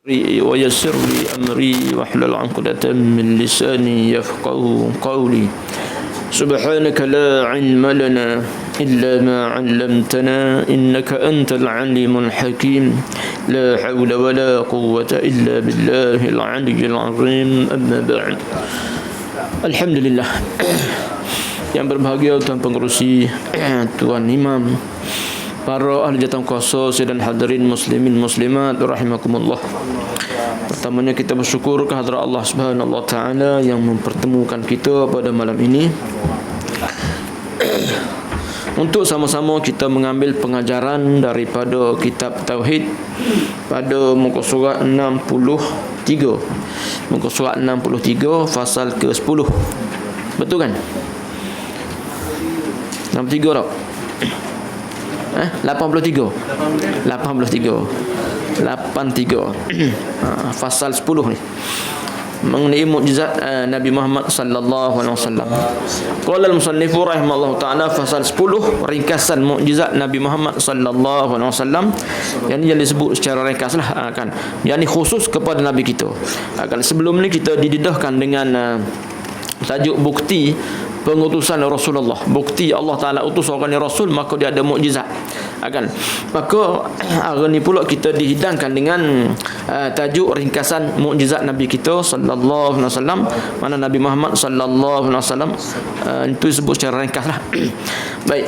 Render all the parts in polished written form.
ويسر لي أمري واحلل عقدة من لساني يفقهوا قولي سبحانك لا علم لنا إلا ما علمتنا إنك أنت العليم الحكيم لا حول ولا قوة إلا بالله العلي العظيم أما بعد. Alhamdulillah. Yang berbahagia Tuan Pengerusi, Tuan Imam, para ahli jawatan kuasa, dan hadirin muslimin muslimat rahimakumullah. Pertamanya kita bersyukur kehadrat Allah Subhanahu wa taala yang mempertemukan kita pada malam ini untuk sama-sama kita mengambil pengajaran daripada kitab tauhid pada muka surat 63. Muka surat 63 fasal ke-10. Betul kan? 63 tak? 83 fasal 10 ni mengenai mukjizat Nabi Muhammad sallallahu alaihi wasallam. Qala al-musannif rahimahullah taala fasal 10 ringkasan mukjizat Nabi Muhammad sallallahu alaihi wasallam. Yang disebut secara ringkaslah kan. Yang khusus kepada nabi kita. Sebelum ni kita didedahkan dengan tajuk bukti pengutusan Rasulullah. Bukti Allah Ta'ala utus orang yang Rasul, maka dia ada mukjizat. Maka hari ni pula kita dihidangkan dengan tajuk ringkasan mukjizat Nabi kita sallallahu alaihi wasallam. Mana Nabi Muhammad sallallahu alaihi wasallam itu disebut secara ringkaslah. Baik.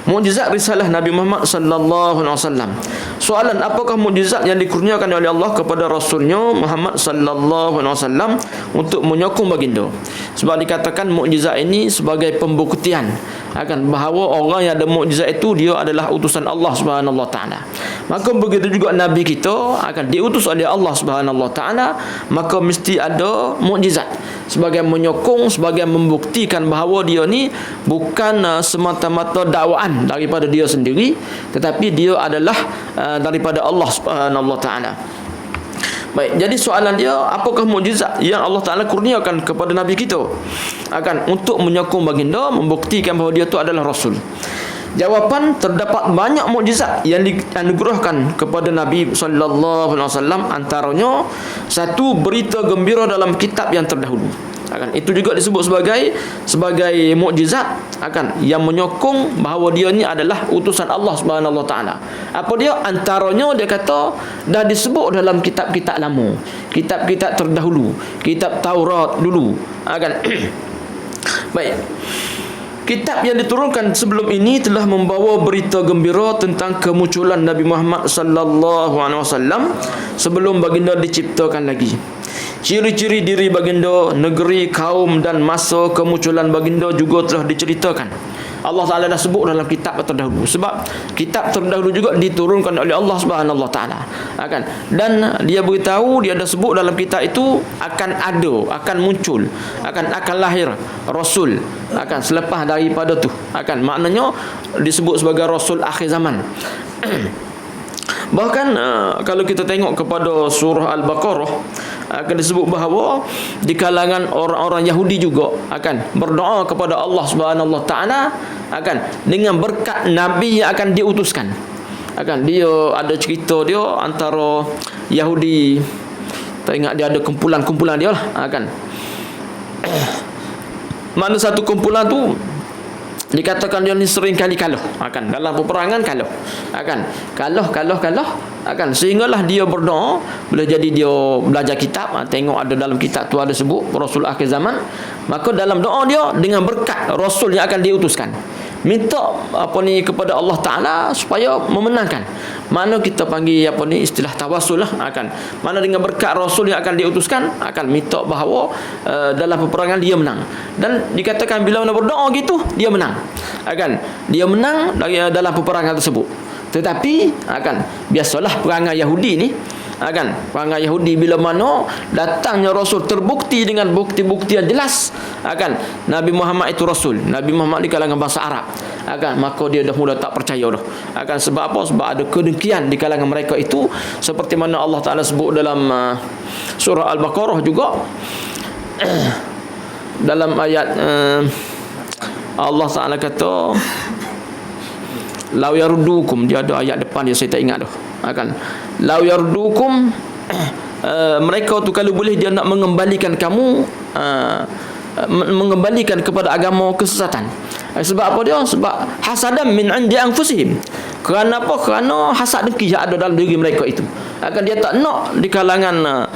Mukjizat risalah Nabi Muhammad sallallahu alaihi wasallam. Soalan, apakah mukjizat yang dikurniakan oleh Allah kepada Rasulnya Muhammad sallallahu alaihi wasallam untuk menyokong baginda? Sebab dikatakan mukjizat ini sebagai pembuktian akan bahawa orang yang ada mukjizat itu dia adalah utusan Allah Subhanahu wa taala. Maka begitu juga nabi kita akan diutus oleh Allah Subhanahu wa taala, maka mesti ada mukjizat sebagai menyokong, sebagai membuktikan bahawa dia ni bukan semata-mata dakwaan daripada dia sendiri, tetapi dia adalah daripada Allah Subhanahu wa taala. Baik, jadi soalan dia, apakah mukjizat yang Allah Ta'ala kurniakan kepada Nabi kita untuk menyokong baginda, membuktikan bahawa dia itu adalah Rasul? Jawapan, terdapat banyak mukjizat yang dianugerahkan kepada Nabi sallallahu alaihi wasallam. Antaranya satu, berita gembira dalam kitab yang terdahulu. Itu juga disebut sebagai mukjizat yang menyokong bahawa dia ni adalah utusan Allah Subhanahu wa taala. Apa dia? Antaranya dia kata dah disebut dalam kitab-kitab lama, kitab-kitab terdahulu, kitab Taurat dulu. Baik. Kitab yang diturunkan sebelum ini telah membawa berita gembira tentang kemunculan Nabi Muhammad sallallahu alaihi wasallam sebelum baginda diciptakan lagi. Ciri-ciri diri baginda, negeri, kaum dan masa kemunculan baginda juga telah diceritakan. Allah Ta'ala dah sebut dalam kitab terdahulu. Sebab kitab terdahulu juga diturunkan oleh Allah Subhanahu wa taala. Dan dia beritahu, dia dah sebut dalam kitab itu akan muncul, akan lahir Rasul selepas daripada tu. Maknanya disebut sebagai Rasul akhir zaman. Bahkan kalau kita tengok kepada surah Al-Baqarah, akan disebut bahawa di kalangan orang-orang Yahudi juga akan berdoa kepada Allah Subhanahu wa taala dengan berkat nabi yang akan diutuskan. Dia ada cerita dia antara Yahudi, tak ingat dia ada kumpulan-kumpulan dia lah. Mana satu kumpulan tu dikatakan dia ni sering kali kalah dalam peperangan, kalah sehinggalah dia berdoa. Boleh jadi dia belajar kitab, tengok ada dalam kitab tu ada sebut Rasul akhir zaman, maka dalam doa dia dengan berkat Rasul yang akan diutuskan, minta kepada Allah Ta'ala supaya memenangkan. Mana kita panggil istilah tawassul lah. Mana dengan berkat Rasul yang akan diutuskan, minta bahawa dalam peperangan dia menang. Dan dikatakan bila mana berdoa gitu, dia menang. Dia menang dalam peperangan tersebut. Tetapi biasalah perangai Yahudi ni, perangai Yahudi bila mana datangnya Rasul terbukti dengan bukti-bukti yang jelas Nabi Muhammad itu Rasul, Nabi Muhammad di kalangan bangsa Arab, maka dia dah mula tak percaya dah. Sebab apa? Sebab ada kedengkian di kalangan mereka itu, seperti mana Allah Ta'ala sebut dalam surah Al-Baqarah juga. Dalam ayat Allah Ta'ala kata Lau yardukum, dia ada ayat depan dia saya tak ingat dah. Lau yardukum mereka tu kalau boleh dia nak mengembalikan kamu, mengembalikan kepada agama kesesatan. Sebab apa dia? Sebab hasadan min indi anfusihim. Kerana apa? Kerana hasad dengki yang ada dalam diri mereka itu. Akan dia tak nak di kalangan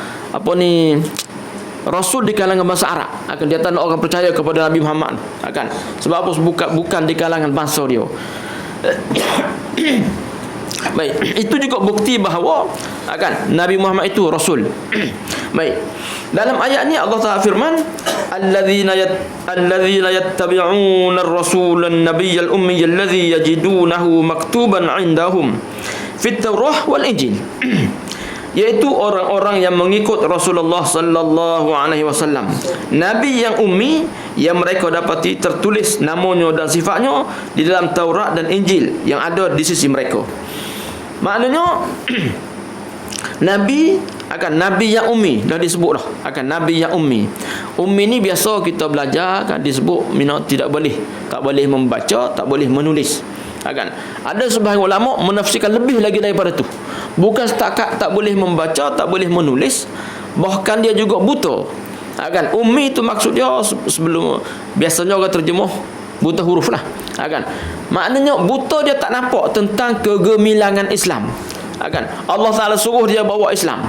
Rasul di kalangan bangsa Arab. Akan dia tak nak orang percaya kepada Nabi Muhammad. Akan sebab apa? Bukan di kalangan bangsa dia. Baik, itu juga bukti bahawa Nabi Muhammad itu Rasul. Baik. Dalam ayat ni Allah Taala firman, alladzina yattabi'una ar-rasula an-nabiyyal ummiyal ladzi yajidunahu maktuban 'indahum fit Taurah wal Injil. Yaitu orang-orang yang mengikut Rasulullah sallallahu alaihi wasallam, nabi yang ummi yang mereka dapati tertulis namanya dan sifatnya di dalam Taurat dan Injil yang ada di sisi mereka. Maknanya nabi yang ummi dah disebut dah, nabi yang ummi. Ummi ni biasa kita belajar disebut tak boleh membaca, tak boleh menulis. Ada sebahagian ulama menafsirkan lebih lagi daripada tu. Bukan setakat tak boleh membaca, tak boleh menulis, bahkan dia juga buta. Ummi itu maksud dia sebelum biasanya orang terjemah buta huruf lah. Maknanya buta, dia tak nampak tentang kegemilangan Islam. Allah Ta'ala suruh dia bawa Islam.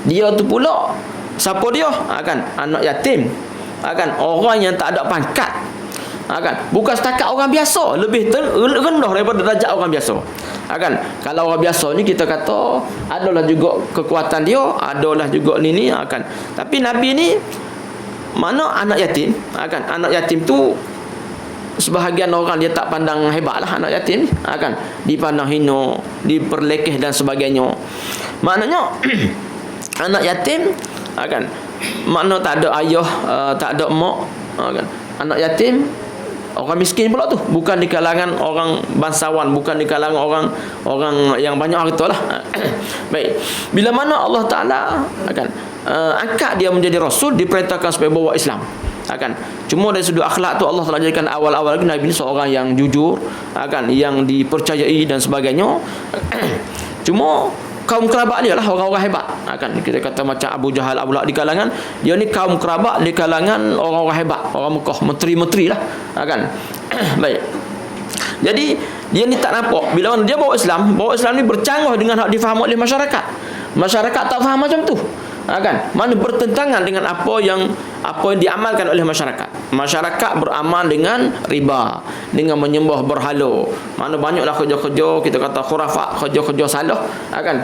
Dia tu pula siapa dia? Anak yatim. Orang yang tak ada pangkat. Bukan setakat orang biasa, lebih rendah daripada darjat orang biasa. Kalau orang biasa ni kita kata adalah juga kekuatan dia, adalah juga ni. Tapi Nabi ni mana anak yatim. Anak yatim tu sebahagian orang dia tak pandang hebat lah anak yatim. Dipandang hina, diperlekeh dan sebagainya. Maknanya anak yatim makna tak ada ayah, tak ada mak. Anak yatim orang miskin pula tu, bukan di kalangan orang bangsawan, bukan di kalangan orang yang banyak harta lah. Baik, bila mana Allah Ta'ala angkat dia menjadi Rasul, diperintahkan supaya bawa Islam. Cuma dari sudut akhlak tu Allah Ta'ala jadikan awal-awal lagi Nabi ni seorang yang jujur, yang dipercayai dan sebagainya. Cuma kaum kerabat dia lah orang-orang hebat. Kita kata macam Abu Jahal, Abu Lahab di kalangan dia ni kaum kerabat di kalangan orang-orang hebat, orang Mekah, menteri-menteri lah. Baik. Jadi dia ni tak nampak bila mana dia bawa Islam ni bercanggah dengan hak difaham oleh masyarakat. Masyarakat tak faham macam tu. Mana bertentangan dengan apa yang diamalkan oleh masyarakat. Masyarakat beramal dengan riba, dengan menyembah berhala. Mana banyaklah kerja-kerja kita kata khurafat, kerja-kerja salah.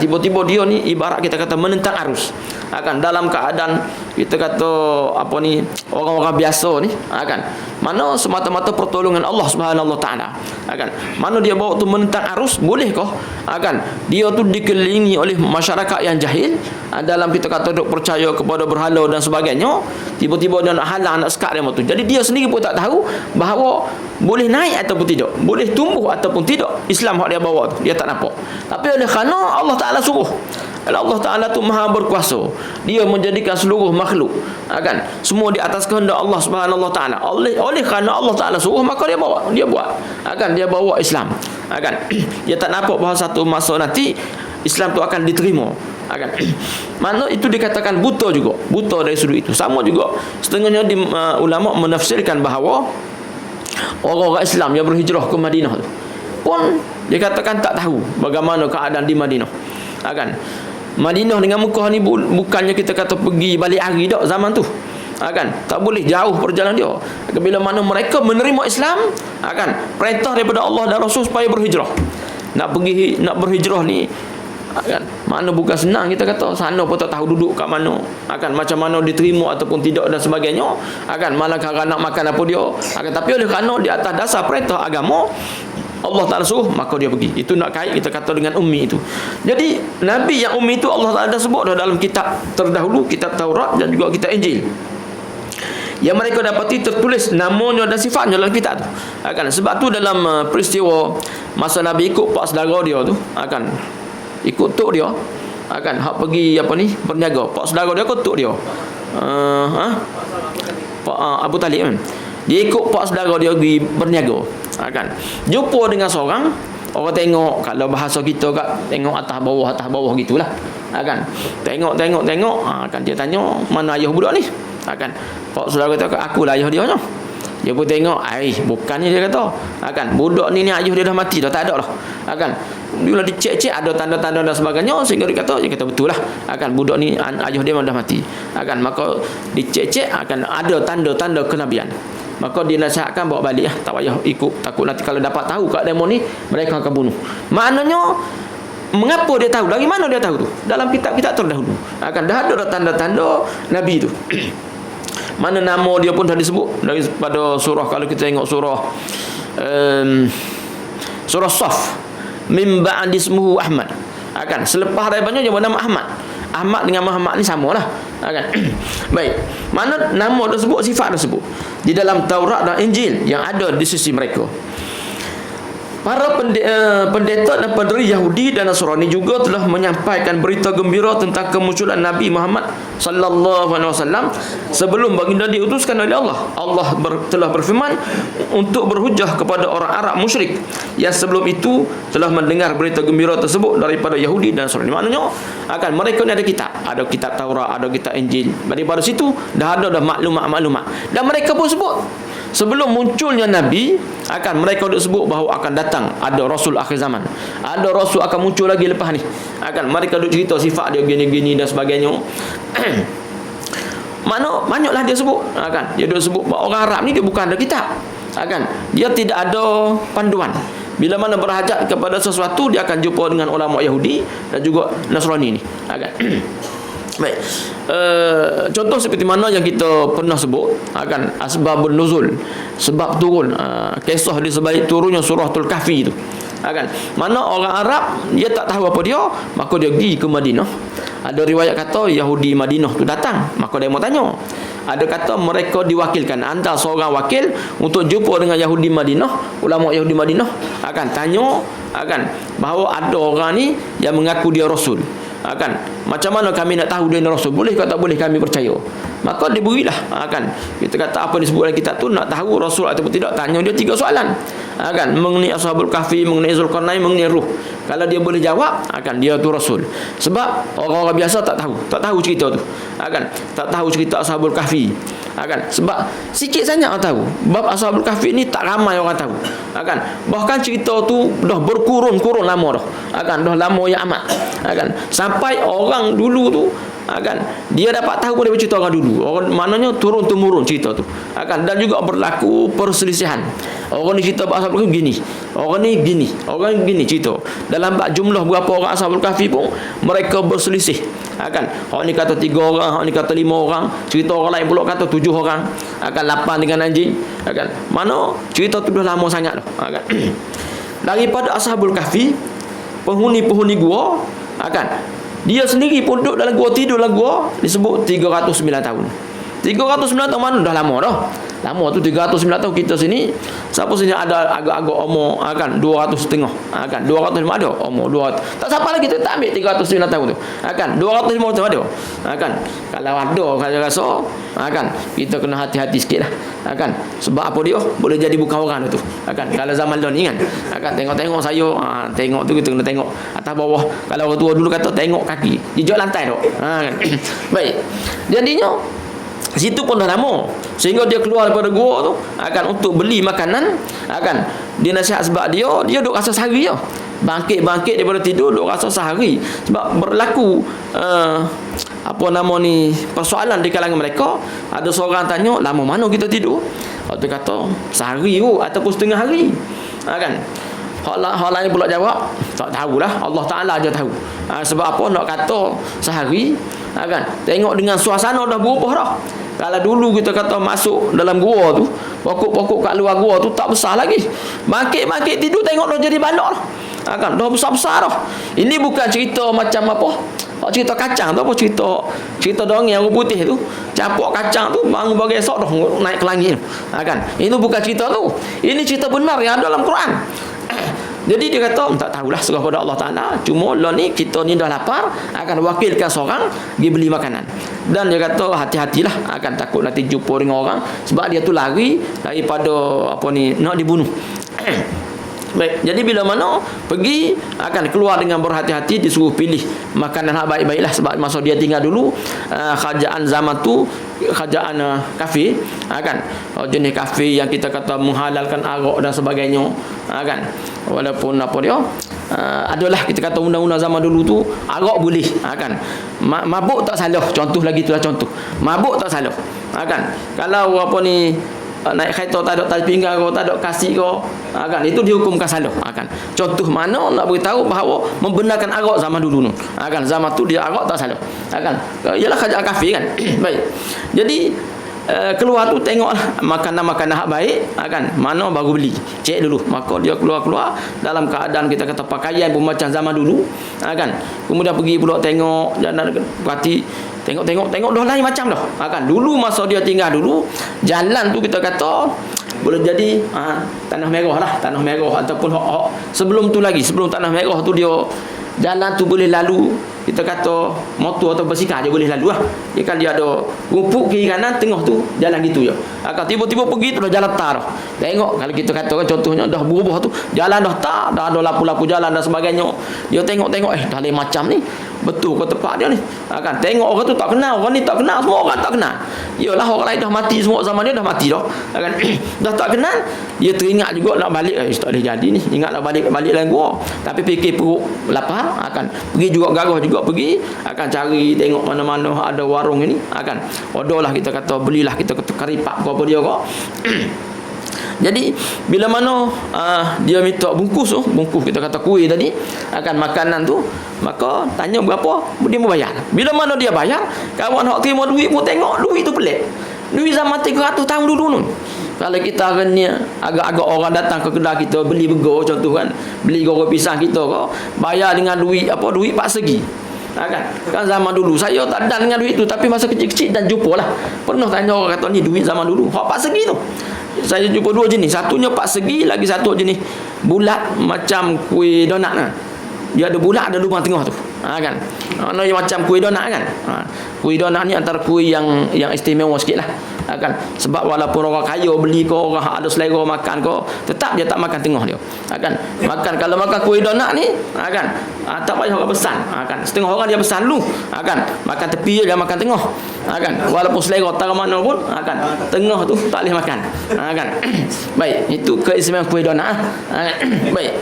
Tiba-tiba dia ni ibarat kita kata menentang arus. Dalam keadaan kita kata orang-orang biasa ni. Mana semata-mata pertolongan Allah Subhanahu Wa Taala. Mana dia bawa tu menentang arus, bolehkah? Dia tu dikelilingi oleh masyarakat yang jahil, dalam kita kata duk percaya kepada berhala dan sebagainya. Tiba-tiba dia nak halang, nak sekat dia tu. Jadi dia sendiri pun tak tahu bahawa boleh naik ataupun tidak, boleh tumbuh ataupun tidak Islam hak dia bawa tu, dia tak nampak. Tapi oleh kerana Allah Ta'ala suruh, Allah Ta'ala tu maha berkuasa, dia menjadikan seluruh makhluk semua di atas kehendak Allah Subhanahu Wa Ta'ala. Oleh kerana Allah Ta'ala suruh, maka dia buat. Dia bawa Islam. Dia tak nampak bahawa satu masa nanti Islam tu akan diterima. Mana itu dikatakan buta juga, buta dari sudut itu. Sama juga setengahnya ulama menafsirkan bahawa orang-orang Islam yang berhijrah ke Madinah tu pun dikatakan tak tahu bagaimana keadaan di Madinah. Madinah dengan Mekah ni bukannya kita kata pergi balik hari dak zaman tu. Tak boleh jauh perjalanan dia. Bila mana mereka menerima Islam, perintah daripada Allah dan Rasul supaya berhijrah. Nak berhijrah ni mana bukan senang. Kita kata sana pun tak tahu duduk kat mana, macam mana diterima ataupun tidak dan sebagainya. Malah kalau nak makan apa dia. Tapi oleh kerana di atas dasar perintah agama Allah Ta'ala suruh, maka dia pergi. Itu nak kait kita kata dengan ummi itu. Jadi Nabi yang ummi itu Allah Ta'ala sebut dalam kitab terdahulu, kitab Taurat dan juga kitab Injil, yang mereka dapati tertulis namanya dan sifatnya dalam kitab tu. Sebab tu dalam peristiwa masa Nabi ikut pak saudara dia tu, ikut tok dia, hak pergi berniaga. Pak saudara dia ikut tok dia, Pak Abu Talib. Dia ikut pak saudara dia pergi berniaga. Jumpa dengan seorang Orang tengok, kalau bahasa kita kat, tengok atas bawah gitulah. Kan? Tengok. Kan dia tanya, mana ayah budak ni? Kan? Pak saudara kata, akulah ayah dia nya. Dia pun tengok, bukan ni dia kata. Kan? Budak ni ayah dia dah mati dah, tak ada dah. Kan? Dia lah dicek-cek ada tanda-tanda dan sebagainya, sehingga dia kata betul lah. Kan? Budak ni ayah dia dah mati. Kan? Maka dicek-cek akan ada tanda-tanda kenabian. Maka dia nasihatkan bawa balik lah, tak payah ikut, takut nanti kalau dapat tahu kat demo ni mereka akan bunuh. Maknanya mengapa dia tahu? Dari mana dia tahu tu? Dalam kitab-kitab terdahulu. Dah ada tanda-tanda Nabi tu. Mana nama dia pun dah disebut daripada surah, kalau kita tengok surah surah Saf, min ba'di ismuhu Ahmad. Selepas daripadanya dia bernama Ahmad. Ahmad dengan Muhammad ni samalah. Baik. Mana nama tersebut, sifat tersebut di dalam Taurat dan Injil yang ada di sisi mereka. Para pendeta dan pendiri Yahudi dan Nasrani juga telah menyampaikan berita gembira tentang kemunculan Nabi Muhammad sallallahu alaihi wasallam sebelum baginda diutuskan oleh Allah. Allah telah berfirman untuk berhujah kepada orang Arab musyrik yang sebelum itu telah mendengar berita gembira tersebut daripada Yahudi dan Nasrani. Maknanya mereka ni ada kitab Taurat, ada kitab Injil. Daripada situ dah ada maklumat-maklumat. Dan mereka pun sebut sebelum munculnya Nabi, mereka disebut bahawa akan datang ada Rasul akhir zaman. Ada Rasul akan muncul lagi lepas ni. Mereka duk cerita sifat dia gini-gini dan sebagainya. Banyaklah dia sebut. Dia duk sebut bahawa orang Arab ni dia bukan ada kitab. Dia tidak ada panduan. Bila mana berhajat kepada sesuatu, dia akan jumpa dengan ulama Yahudi dan juga Nasrani ni. Baik. Contoh seperti mana yang kita pernah sebut, asbabun nuzul, sebab turun, kisah di sebalik turunnya suratul Kahfi itu. Mana orang Arab dia tak tahu apa dia, maka dia pergi ke Madinah. Ada riwayat kata Yahudi Madinah tu datang, maka dia mau tanya. Ada kata mereka diwakilkan, hantar seorang wakil untuk jumpa dengan Yahudi Madinah, ulama Yahudi Madinah, tanya bahawa ada orang ni yang mengaku dia Rasul. Macam mana kami nak tahu dia ni Rasul? Boleh ke tak boleh kami percaya? Maka diberilah. Kita kata apa disebut dalam kitab tu, nak tahu Rasul ataupun tidak, tanya dia 3 soalan. Mengenai Ashabul Kahfi, mengenai Zulkarnain, mengenai ruh. Kalau dia boleh jawab, dia tu Rasul. Sebab orang-orang biasa tak tahu cerita tu. Tak tahu cerita Ashabul Kahfi. Sebab sikit saja orang tahu. Bab Ashabul Kahfi ni tak ramai orang tahu. Bahkan cerita tu dah berkurun-kurun lama dah. Dah lama yang amat. Sampai orang dulu tu dia dapat tahu pun daripada cerita orang dulu. Orang maknanya turun temurun cerita tu. Dan juga berlaku perselisihan. Orang ni cerita bab Ashabul Kahfi gini, orang ni gini, orang gini cerita. Dalam jumlah berapa orang Ashabul Kahfi pun mereka berselisih. Hak ni kata 3 orang, hak ni kata 5 orang, cerita orang lain pula kata 7 orang, 8 dengan anjing. Mana cerita tu dah lama sangat dah. Daripada Ashabul Kahfi, penghuni-penghuni gua, dia sendiri pun duduk dalam gua, tidur dalam gua, disebut 309 tahun. 309 tahun mana dah lama dah. Lama tu 309 tahun. Kita sini, siapa sini ada agak-agak umur 200 setengah. 200 ada umur 200. Tak siapa lagi tu tak ambil 309 tahun tu. 250 tahun ada. Kalau ada saya rasa kita kena hati-hati sikitlah. Sebab apa dia? Boleh jadi bukan orang tu. Kalau zaman ni tengok-tengok saya, tengok tu kita kena tengok atas bawah. Kalau orang tua dulu kata tengok kaki, jejak lantai tu. Baik. Jadinya situ pun dah lama, sehingga dia keluar daripada gua tu untuk beli makanan. Dia nasihat sebab dia duk rasa sehari je. Bangkit daripada tidur duk rasa sehari. Sebab berlaku persoalan di kalangan mereka. Ada seorang tanya, lama mana kita tidur? Dia kata sehari ataupun setengah hari. Hal lain pula jawab, tak tahulah, Allah Ta'ala je tahu. Sebab apa nak kata sehari? Tengok dengan suasana dah berubah dah. Kalau dulu kita kata masuk dalam gua tu, pokok-pokok kat luar gua tu tak besar lagi. Bangkit tidur tengok dah jadi balak dah. Dah besar-besar dah. Ini bukan cerita macam apa? Cerita kacang tu apa, cerita dongeng orang putih tu, campur kacang tu bangun bagi esok dah naik ke langit. Ini bukan cerita tu. Ini cerita benar yang ada dalam Quran. Jadi dia kata tak tahulah, serah pada Allah Ta'ala. Cuma lah ni kita ni dah lapar, akan wakilkan seorang pergi beli makanan. Dan dia kata hati-hatilah, takut nanti jumpa dengan orang, sebab dia tu lari daripada nak dibunuh. Baik, jadi bila mana pergi akan keluar dengan berhati-hati, disuruh pilih makanan hak baik-baiklah, sebab masa dia tinggal dulu kerajaan zaman tu kerajaan kafir kan, jenis kafir yang kita kata menghalalkan arak dan sebagainya kan, walaupun apa dia adalah kita kata undang-undang zaman dulu tu arak boleh kan, mabuk tak salah, contoh lagi itulah contoh, mabuk tak salah kan. Kalau apa ni naik kereta tak ada tali pinggang kau, tak ada kasih kau kan, itu dihukumkan salah kan. Contoh mana nak beritahu bahawa membenarkan arak zaman dulu kan, zaman tu dia arak tak salah kan, ialah kerajaan kafir kan. Baik, jadi keluar tu tengoklah makanan-makanan hak baik kan, mana baru beli, cek dulu. Maka dia keluar dalam keadaan kita kata pakaian pun macam zaman dulu kan. Kemudian pergi pula tengok, jangan berarti tengok dah lain macam dah kan. Dulu masa dia tinggal dulu, jalan tu kita kata boleh jadi tanah merah lah, tanah merah ataupun sebelum tu lagi, sebelum tanah merah tu dia jalan tu boleh lalu kita kata motor atau basikal dia boleh lalu lah. Dia kan dia ada rumput kiri kanan, tengah tu jalan gitu je. Akan tiba-tiba pergi tu dah jalan tar dah. Tengok kalau kita kata kan contohnya dah berubah tu, jalan dah tar, dah ada lapu-lapu jalan dan sebagainya. Dia tengok dah lain macam ni. Betul ke tempat dia ni? Akan tengok orang tu tak kenal, orang ni tak kenal, semua orang tak kenal. Yalah orang lain dah mati semua, zaman dia dah mati dah. Akan dah tak kenal, dia teringat juga nak balik, tak boleh jadi ni. Ingat nak balik dalam gua. Tapi fikir perut lapar, akan pergi juga garah juga pergi, akan cari tengok mana-mana ada warung ini, akan odolah kita kata belilah kita kata karipak apa dia kau. Jadi bila mana dia minta bungkus kita kata kuih tadi, akan makanan tu, maka tanya berapa, dia membayar. Bila mana dia bayar, kawan hak terima duit pun tengok duit tu pelik. Duit zaman 300 tahun dulu nun. Kalau kita agaknya agak-agak orang datang ke kedai kita beli burger contoh kan, beli goreng pisang kita kau bayar dengan duit duit 4 segi. Kan zaman dulu saya tak ada dengan duit tu, tapi masa kecil-kecil dan jumpalah. Pernah tanya orang kata ni duit zaman dulu, hak 4 segi tu. Saya jumpa 2 jenis, satunya 4 segi, lagi satu jenis bulat macam kuih donat kan. Dia ada bulat, ada lubang tengah tu. Kan. Yang macam kuih donat kan. Kuih donat ni antara kuih yang istimewa sikitlah. Kan. Sebab walaupun orang kaya beli ke, orang ada selera makan ke, tetap dia tak makan tengah dia. Kan. Makan kalau makan kuih donat ni, kan. Tak payah orang pesan. Kan. Setengah orang dia pesan dulu. Kan. Makan tepi dia makan tengah. Kan. Walaupun selera tak mana pun, kan. Tengah tu tak boleh makan. Kan. Baik, itu keistimewaan kuih donat. Baik.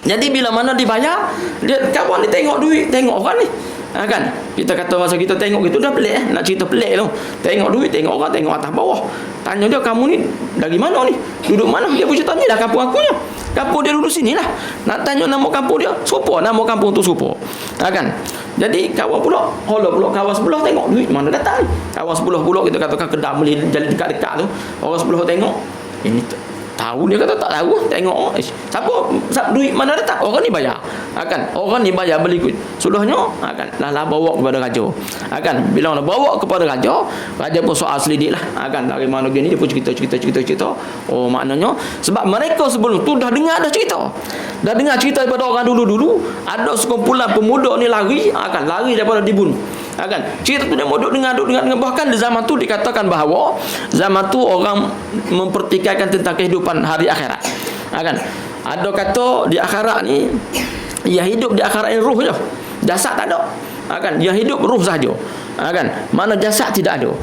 Jadi bila mana dibayar, dia kawan ni tengok duit, tengok orang ni. Kan? Kita kata masa kita tengok gitu dah pelik nak cerita pelik tu. Tengok duit, tengok orang, tengok atas bawah. Tanya dia, kamu ni dari mana ni? Duduk mana? Dia pun cerita ni lah kampung aku nya. Kampung dia duduk sini lah. Nak tanya nama kampung dia, serupa nama kampung tu serupa. Kan? Jadi kawan pula, pula kawan sebelah tengok duit mana datang ni. Kawan sebelah pula kita katakan kedai boleh jadi dekat-dekat tu. Orang sebelah tengok, ini tahu, dia kata tak tahu, tengok siapa duit mana datang, orang ni bayar. Orang ni bayar beli kuih. Sudahnya lah bawa kepada raja. Bila bawa kepada raja, raja pun soal selidik lah. Dari mana gini, dia pun cerita. Oh maknanya sebab mereka sebelum tu dah dengar cerita daripada orang dulu ada sekumpulan pemuda ni lari daripada dibunuh. Cerita tu dia duduk dengar, bahkan di zaman tu dikatakan bahawa zaman tu orang mempertikaikan tentang kehidupan hari akhirat. Ada kata di akhirat ni, ia hidup di akhirat ni ruh je, jasad tak ada. Dia hidup ruh saja. Mana jasad tidak ada.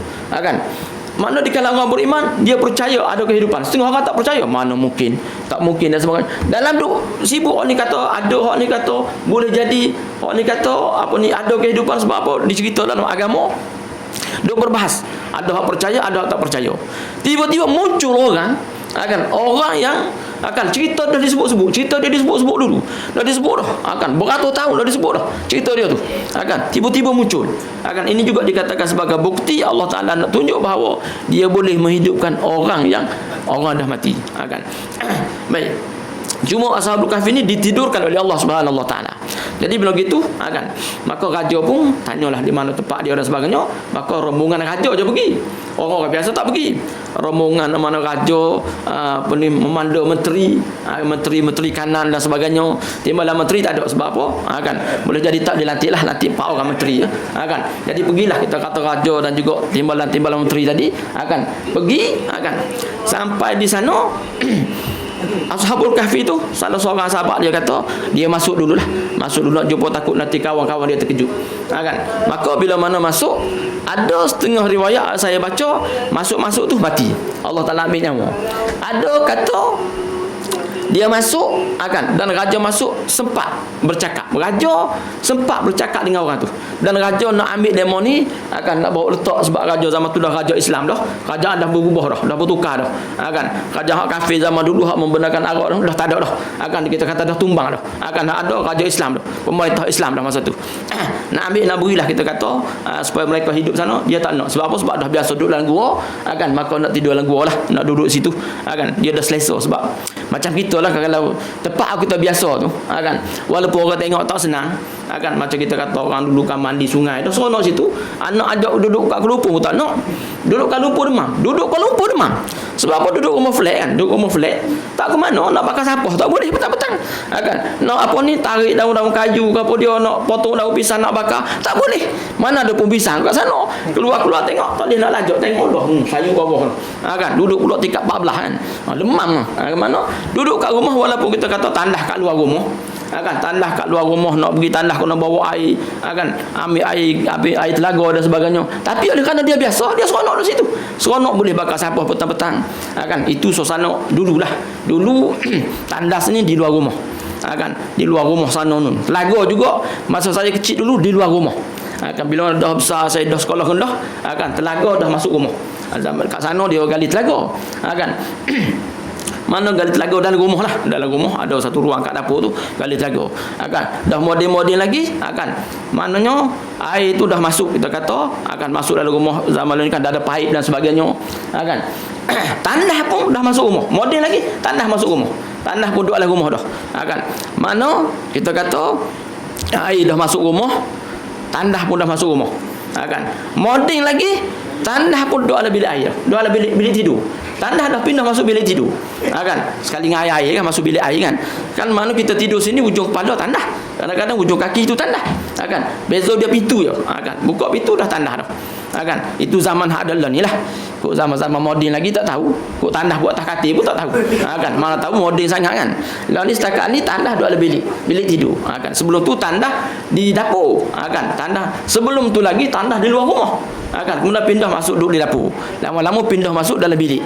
Mana di kalangan orang beriman dia percaya ada kehidupan, setengah orang tak percaya, mana mungkin, tak mungkin dan sebagainya. Dalam tu sibuk orang ni kata ada, orang ni kata boleh jadi, orang ni kata ada kehidupan sebab apa, dicerita dalam agama. Dia berbahas, ada orang percaya, ada orang tak percaya. Tiba-tiba muncul orang yang cerita dah disebut-sebut dulu. Dah disebut dah. Beratus tahun dah disebut dah cerita dia tu. Tiba-tiba muncul. Ini juga dikatakan sebagai bukti Allah Taala nak tunjuk bahawa dia boleh menghidupkan orang yang orang dah mati. Baik. Cuma Ashabul Kahfi ni ditidurkan oleh Allah Subhanahu Wa Taala. Jadi bila gitu, maka raja pun tanyalah di mana tempat dia dan sebagainya. Maka rombongan raja je pergi. Orang biasa tak pergi. Rombongan mana raja memanda menteri kanan dan sebagainya. Timbalan menteri tak ada sebab apa? Boleh jadi tak dilantiklah, lantik 4 orang menteri. Jadi pergilah kita kata raja dan juga timbalan menteri tadi pergi. Sampai di sana Ashabul Kahfi tu salah seorang sahabat dia kata dia masuk dulu nak jumpa, takut nanti kawan-kawan dia terkejut. Kan? Maka bila mana masuk, ada setengah riwayat saya baca masuk tu mati, Allah Taala ambil nyawa. Ada kata dia masuk dan raja masuk sempat bercakap. Raja sempat bercakap dengan orang tu. Dan raja nak ambil demo ni nak bawa letak, sebab raja zaman tu dah raja Islam dah. Kerajaan dah berubah dah bertukar dah. Raja hak kafir zaman dulu hak membenarkan Arab dah tak ada dah. Kita kata dah tumbang dah. Nak ada raja Islam dah. Pemerintah Islam dah masa tu. Nak ambil nak berilah kita kata supaya mereka hidup sana, dia tak nak. Sebab apa? Sebab dah biasa duduk dalam gua, maka nak tidur dalam gua lah, nak duduk situ. Dia dah selesa. Sebab macam kita lah, kalau tempat kita biasa tu, walaupun orang tengok tak senang, macam kita kata orang dulu kan mandi sungai dah seronok situ, anak ajak duduk kat Kelupung tak nak, duduk kat Lumpur demam. Sebab apa? Duduk rumah flat duduk rumah flat tak ke mana, nak bakar sampah tak boleh petang-petang, nak apa ni, tarik daun-daun kayu ke apa, dia nak potong daun pisang nak bakar tak boleh, mana ada pun pisang kat sana, keluar tengok tak boleh, nak lanjut tengok dah sayur bawah duduk pula tingkat 14 demam mana duduk kat rumah, walaupun kita kata tandah kat luar rumah, tandah kat luar rumah, nak pergi tandah kena bawa air, ambil air telaga dan sebagainya, tapi oleh kerana dia biasa, dia seronok di situ, seronok boleh bakar sampah petang-petang. Itu suasana dulu tandas ni di luar rumah, di luar rumah sana nun. Telaga juga masa saya kecil dulu di luar rumah. Bila dah besar, saya dah sekolah rendah, telaga dah masuk rumah. Kat sana dia gali telaga, mana gali telaga dalam rumah lah, dalam rumah ada satu ruang kat dapur tu gali telaga, dah moden lagi, maknanya air tu dah masuk, kita kata masuk dalam rumah. Zaman ni dah ada paip dan sebagainya, tandah pun dah masuk rumah, moden lagi tandah masuk rumah, tandah pun duduk dalam rumah dah, mana kita kata air dah masuk rumah, tandah pun dah masuk rumah, moden lagi tandah pun duduk dalam bilik air, duduk dalam bilik tidur. Tandah dah pindah masuk bilik tidur. Sekali dengan air masuk bilik air mana kita tidur sini ujung kepala tandah. Kadang-kadang ujung kaki itu tandah. Beza dia pintu je. Buka pintu dah tandah dah. Itu zaman hak adalah ni lah. Kok zaman-zaman moden lagi tak tahu. Kok tandah buat atas katil pun tak tahu. Mana tahu moden sangat Lalu ni setakat ni tandah duduk dalam bilik tidur. Sebelum tu tandah di dapur. Tandah sebelum tu lagi tandah di luar rumah. Kemudian pindah masuk duduk di dapur. Lama-lama pindah masuk dalam bilik.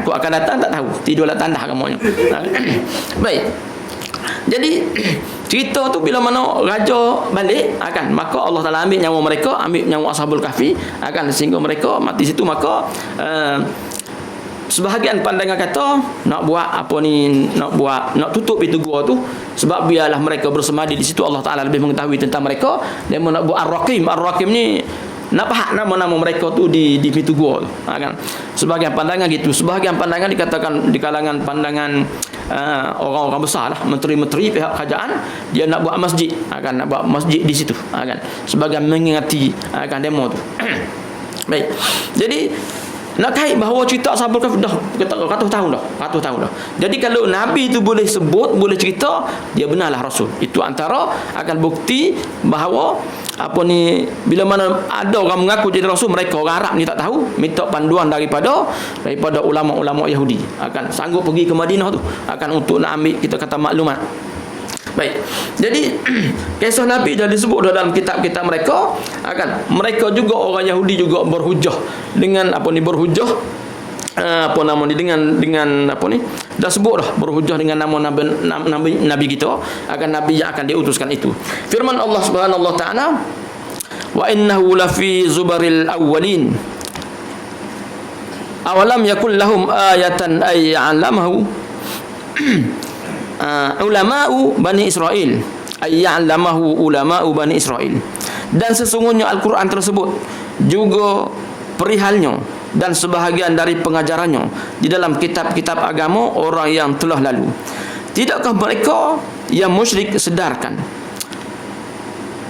Kau akan datang tak tahu, tidurlah tandah kamunya. Baik. Jadi cerita tu bila mana raja balik, maka Allah Taala ambil nyawa mereka, ambil nyawa Ashabul Kahfi, sehingga mereka mati situ. Maka sebahagian pandangan kata nak tutup pintu gua tu, sebab biarlah mereka bersemadi di situ, Allah Taala lebih mengetahui tentang mereka. Dia nak buat Ar-Raqim ni nak faham nama-nama mereka tu di pintu gua tu. Sebahagian pandangan gitu, sebahagian pandangan dikatakan di kalangan pandangan orang-orang besar lah, menteri-menteri pihak kerajaan, dia nak buat masjid, nak buat masjid di situ, sebagai mengingati demo tu. Baik. Jadi nak kait bahawa cerita Ashabul Kahfi dah ratus tahun dah. Jadi kalau Nabi tu boleh sebut, boleh cerita, dia benarlah Rasul. Itu antara akan bukti bahawa bila mana ada orang mengaku jadi Rasul, mereka orang Arab ni tak tahu, minta panduan daripada ulama-ulama Yahudi, sanggup pergi ke Madinah tu, untuk nak ambil kita kata maklumat. Baik. Jadi kisah Nabi dah disebut dalam kitab-kitab mereka, mereka juga orang Yahudi juga berhujah dengan berhujah dengan dah sebut dah berhujah dengan nama nabi kita, nabi yang akan diutuskan itu. Firman Allah Subhanahu wa taala, wa innahu lafi zubaril awwalin awalam yakul lahum ayatan ay ya'lamahu ulama'u Bani Israel, ayya'lamahu ulama'u Bani Israel. Dan sesungguhnya Al-Quran tersebut juga perihalnya dan sebahagian dari pengajarannya di dalam kitab-kitab agama orang yang telah lalu. Tidakkah mereka yang musyrik sedarkan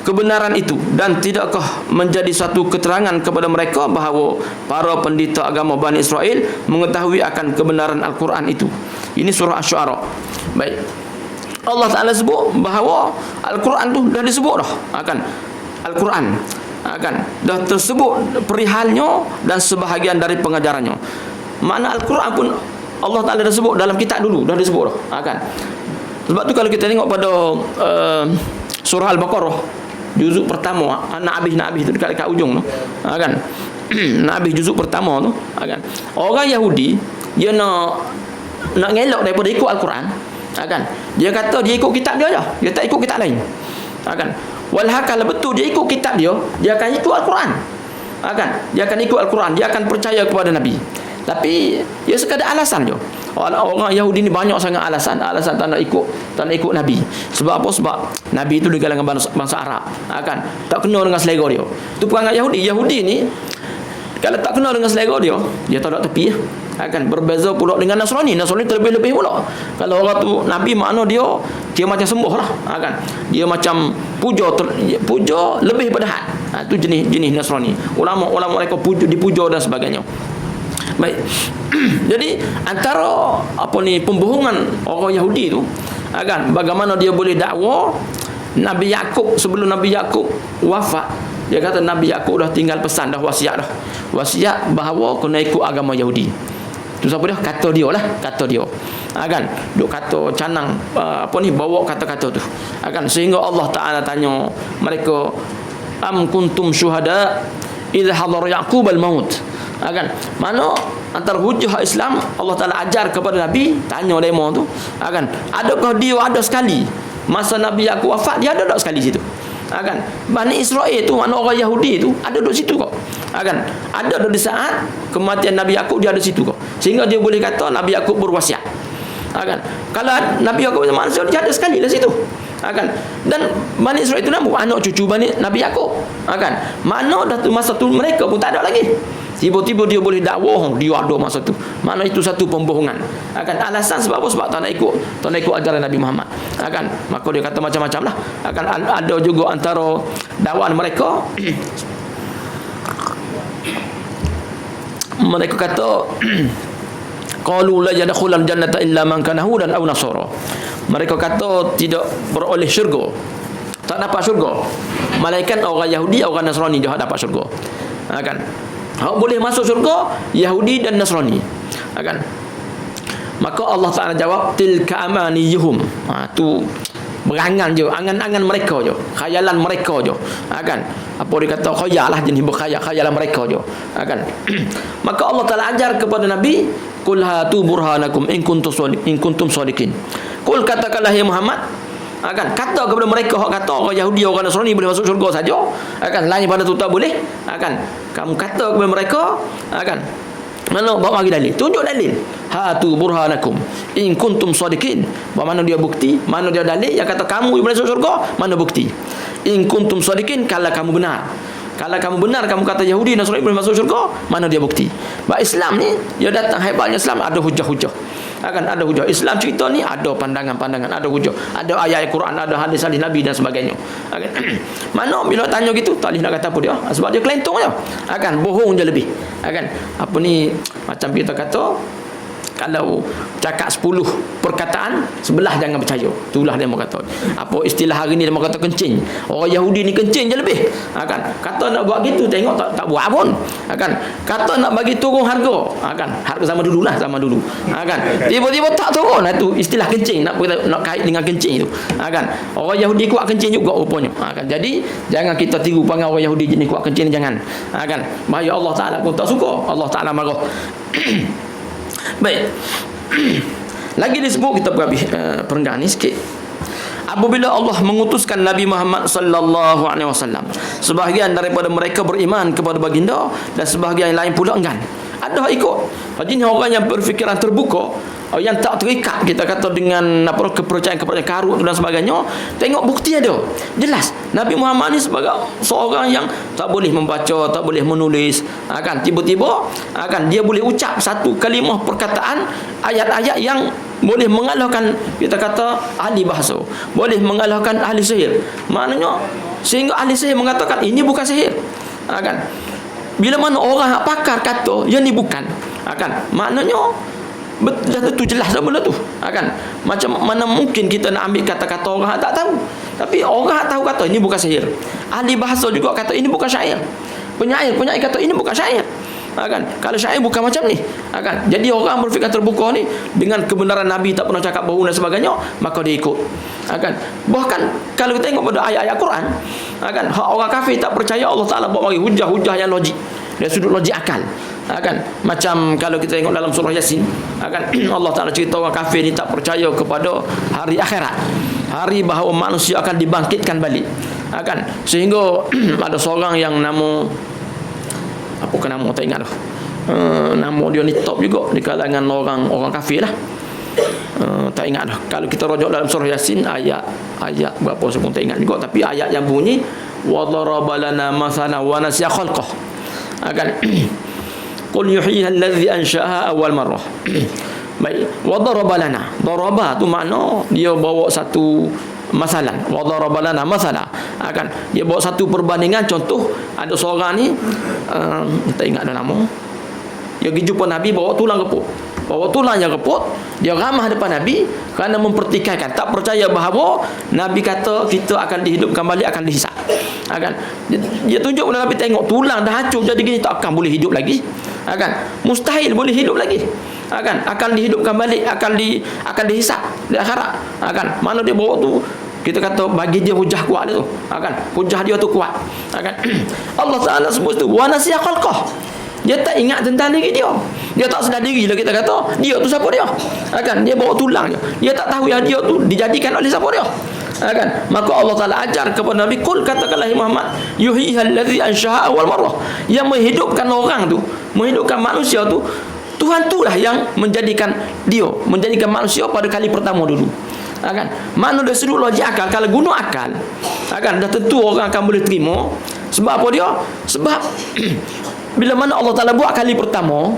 kebenaran itu, dan tidakkah menjadi satu keterangan kepada mereka bahawa para pendeta agama Bani Israel mengetahui akan kebenaran Al-Quran itu. Ini surah Asy-Syu'ara. Baik. Allah Ta'ala sebut bahawa Al-Quran tu dah disebut dah, Al-Quran dah tersebut perihalnya dan sebahagian dari pengajarannya. Makna Al-Quran pun Allah Ta'ala dah sebut dalam kitab dulu, dah disebut dah. Kan? Sebab tu kalau kita tengok pada surah Al-Baqarah juzuk pertama, nak habis tu dekat ujung tu. Kan? Nak habis juzuk pertama tu. Kan? Orang Yahudi dia nak ngelak daripada ikut Al-Quran. Kan? Dia kata dia ikut kitab dia je, dia tak ikut kitab lain. Kan? Walhal kalau betul dia ikut kitab dia akan ikut Al-Quran. Kan? Dia akan ikut Al-Quran, dia akan percaya kepada Nabi. Tapi dia sekadar alasan je. Orang Yahudi ni banyak sangat alasan tak nak ikut Nabi. Sebab apa? Sebab Nabi itu di kalangan bangsa Arab. Kan? Tak kena dengan selera dia. Itu perangai Yahudi. Yahudi ni kalau tak kena dengan selera dia tak ada tepi. Kan? Berbeza pula dengan Nasrani. Nasrani terlebih-lebih pula. Kalau orang tu Nabi, makna dia macam sembuh lah. Kan? Dia macam puja lebih pada had. Itu jenis Nasrani. Ulama mereka dipuja dan sebagainya. Baik. Jadi antara pembohongan orang Yahudi tu, kan, bagaimana dia boleh dakwa Nabi Yakub sebelum Nabi Yakub wafat, dia kata Nabi Yakub dah tinggal pesan dah, wasiat bahawa kena ikut agama Yahudi. Tu siapa dia? Kata dia. Kan? Duk kata canang bawa kata-kata tu. Kan? Sehingga Allah Taala tanya mereka, am kuntum syuhada idza hadara Yaqub al-maut. Kan? Mana antara hujah Islam Allah Taala ajar kepada Nabi, tanya demo tu, kan? Adakah dia ada sekali masa Nabi Yakub wafat, dia ada tak sekali situ? Kan? Bani Israel tu, mana orang Yahudi tu ada duduk situ kok. Kan? Ada di saat kematian Nabi Yakub, dia ada situ kok. Sehingga dia boleh kata Nabi Yakub berwasiat. Kan? Kalau Nabi Yakub manusia, dia ada sekali lah situ. Kan? Dan Bani Israel itu nama anak cucu Nabi Yakub. Kan? Mana dah masa tu mereka pun tak ada lagi. Tiba-tiba dia boleh dakwah dia ada masa tu. Mana itu satu pembohongan. Kan? Alasan sebab apa? Sebab tak nak ikut ajaran Nabi Muhammad. Kan? Maka dia kata macam-macam lah. Kan? Ada juga antara dakwaan mereka mereka kata qalu la yadkhulul jannata illa man kana hudan aw nasara. Mereka kata tidak beroleh syurga, tak dapat syurga malaikat orang Yahudi, orang Nasrani dia dapat syurga. Kan? Hak boleh masuk syurga Yahudi dan Nasrani. Kan? Maka Allah Taala jawab tilka amaniyuhum. Tu berangan je, angan-angan mereka je, khayalan mereka je. Kan? Apa dia kata khayal lah, jenis khayalan mereka je. Kan? Maka Allah Taala ajar kepada Nabi, qul hatu burhanakum in kuntum shadiqin. Qul, katakanlah ya Muhammad, kan, kata kepada mereka, hak kata orang Yahudi, orang Nasrani boleh masuk syurga saja, kan, lain pada tu tak boleh. Kan, kamu kata kepada mereka, kan, mana bawa bagi dalil, tunjuk dalil, hatu burhanakum in kuntum shadiqin. Mana dia bukti, mana dia dalil yang kata kamu boleh masuk syurga, mana bukti. In kuntum shadiqin, kalau kamu benar. Kalau kamu benar, kamu kata Yahudi Nasrani boleh masuk syurga, mana dia bukti. Sebab Islam ni dia datang, hebatnya Islam ada hujah-hujah. Kan, ada hujah. Islam cerita ni ada pandangan-pandangan, ada hujah, ada ayat Quran, ada hadis-hadis Nabi dan sebagainya. Kan? Mana bila tanya gitu tak boleh nak kata apa dia, sebab dia kelentong je. Kan, bohong je lebih. Kan, apa ni, macam kita kata kalau cakap 10 perkataan, 11 jangan percaya. Itulah dia mau kata. Apa istilah hari ni dia mau kata kencing. Orang Yahudi ni kencing je lebih. Kan? Kata nak buat gitu, tengok tak buat pun. Kan? Kata nak bagi turun harga. Kan? Harga sama dulu. Kan? Tiba-tiba tak turun. Itu istilah kencing, nak kait dengan kencing itu. Kan? Orang Yahudi kuat kencing juga rupanya. Kan? Jadi jangan kita tiru panggil orang Yahudi jenis kuat kencing ni, jangan. Kan? Bahaya, Allah Taala pun tak suka. Allah Taala marah. Baik. Lagi disebut, kita perenggan ni sikit. Apabila Allah mengutuskan Nabi Muhammad sallallahu alaihi wasallam, sebahagian daripada mereka beriman kepada baginda dan sebahagian lain pula enggan. Ada ikut. Jadi orang yang berfikiran terbuka, yang tak terikat kita kata dengan kepercayaan karut dan sebagainya, tengok bukti ada jelas. Nabi Muhammad ni sebagai seorang yang tak boleh membaca, tak boleh menulis. Kan, tiba-tiba kan dia boleh ucap satu kalimah perkataan, ayat-ayat yang boleh mengalahkan kita kata ahli bahasa, boleh mengalahkan ahli sihir. Maknanya sehingga ahli sihir mengatakan ini bukan sihir. Kan, bila mana orang pakar kata yang ni bukan, kan, maknanya dah tentu jelas dah mula tu. Kan, macam mana mungkin kita nak ambil kata-kata orang tak tahu. Tapi orang tahu kata ini bukan sihir. Ahli bahasa juga kata ini bukan syair. Penyair kata ini bukan syair. Kan? Kalau syair bukan macam ni. Kan? Jadi orang berfikir terbuka ni dengan kebenaran Nabi tak pernah cakap bohong dan sebagainya, maka dia ikut. Kan? Bahkan kalau kita tengok pada ayat-ayat Quran, kan? Hak orang kafir tak percaya Allah Taala buat bagi hujah-hujah yang logik. Dari sudut logik akal. Kan? Macam kalau kita tengok dalam surah Yasin, kan? Allah Taala cerita orang kafir ni tak percaya kepada hari akhirat. Hari bahawa manusia akan dibangkitkan balik. Kan? Sehingga ada seorang yang nama apa ke nama tak ingat dah. Nama dia ni top juga di kalangan orang kafir lah. Tak ingat dah. Kalau kita rujuk dalam surah Yasin ayat berapa saya pun tak ingat juga, tapi ayat yang bunyi wa daraba lana mathalan wa nasiya khalqah. Kan? Qul yuhyiha allazi ansha'aha awwal marrah. Baik, wa daraba lana. Daraba tu makna dia bawa satu masalan. Wa daraba lana masala. Kan? Dia bawa satu perbandingan. Contoh, ada seorang ni tak ingat dah nama. Dia pergi jumpa Nabi bawa tulang keput. Bawa tulang yang keput, dia ramah depan Nabi kerana mempertikaikan, tak percaya bahawa Nabi kata kita akan dihidupkan balik, akan dihisap. Kan? Dia tunjuk kepada Nabi, tengok tulang dah hancur jadi gini, tak akan boleh hidup lagi. Kan? Mustahil boleh hidup lagi. Kan? Akan dihidupkan balik, akan dihisap di akhirat. Kan? Mana dia bawa tu, kita kata bagi dia hujah kuat dia tu. Kan? Hujah dia tu kuat. Kan? Allah Taala sebut tu wa nasiya khalqah. Dia tak ingat tentang diri dia. Dia tak sedar diri lah, kita kata dia tu siapa dia. Kan? Dia bawa tulang dia. Dia tak tahu yang dia tu dijadikan oleh siapa dia. Kan? Maka Allah Taala ajar kepada Nabi, qul, katakanlah Muhammad, yuhyiha allazi ansha'a awwal marrah. Yang menghidupkan orang tu, menghidupkan manusia tu, Tuhan tu lah yang menjadikan dia, menjadikan manusia pada kali pertama dulu. Kan? Mana dari sudut logik akal, kalau guna akal, kan, dah tentu orang akan boleh terima. Sebab apa dia? Sebab bila mana Allah Taala buat kali pertama,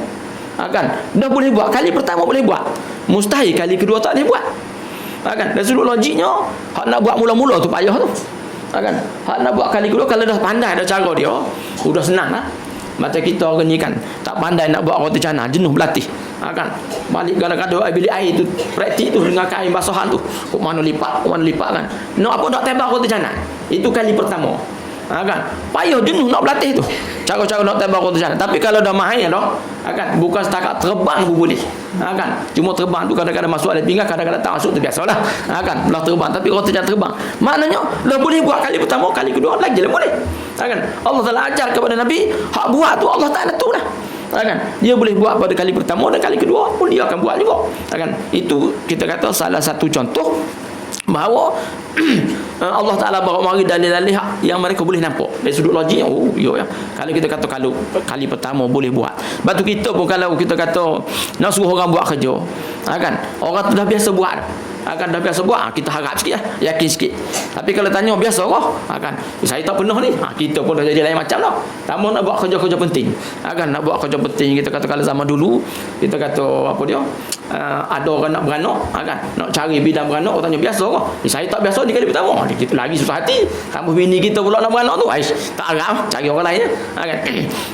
kan, dah boleh buat kali pertama, boleh buat. Mustahil kali kedua tak boleh buat. Kan? Dari sudut logiknya, hak nak buat mula-mula tu payah tu. Kan? Hak nak buat kali kedua, kalau dah pandai dah cara dia, sudah senang lah. Macam kita orang ni kan, tak pandai nak buat roti canai, jenuh berlatih. Kan? Balik kadang-kadang bilik air tu, praktik tu dengan kain basahan tu, kok mana lipat kan. Nak apa nak tembak roti canai. Itu kali pertama. Kan? Payah jenuh nak berlatih tu. Cara-cara nak tembak roti canai. Tapi kalau dah main dah, kan, bukan setakat terbang pun boleh. Kan? Cuma terbang tu kadang-kadang masuk ada pinggang, kadang-kadang tak masuk tu biasalah. Kan? Belah terbang, tapi roti canai terbang. Maknanya dah boleh buat kali pertama, kali kedua lagi lah boleh. Kan? Allah Taala ajar kepada Nabi, hak buat tu Allah Taala tu lah. Kan? Dia boleh buat pada kali pertama dan kali kedua pun dia akan buat juga. Kan? Itu kita kata salah satu contoh bahawa Allah Taala bawa mari dalil-dalil yang mereka boleh nampak dari sudut logik. Oh ya, kalau kita kata kalau kali pertama boleh buat, batu kita pun kalau kita kata nak suruh orang buat kerja, kan, orang tu dah biasa buat, kan, dah biasa buat, kita harap sikit lah, yakin sikit. Tapi kalau tanya biasa kah, kan, saya tak pernah ni, kita pun dah jadi lain macam dah. Tamu nak buat kerja-kerja penting, kan, nak buat kerja penting. Kita kata kalau zaman dulu kita kata apa dia, ada orang nak beranak, kan, nak cari bidang beranak, orang tanya biasa kah? Saya tak biasa di kali pertama. Kita lagi susah hati. Kamu bini kita pula nak beranak tu, tak harap cari orang lain, kan.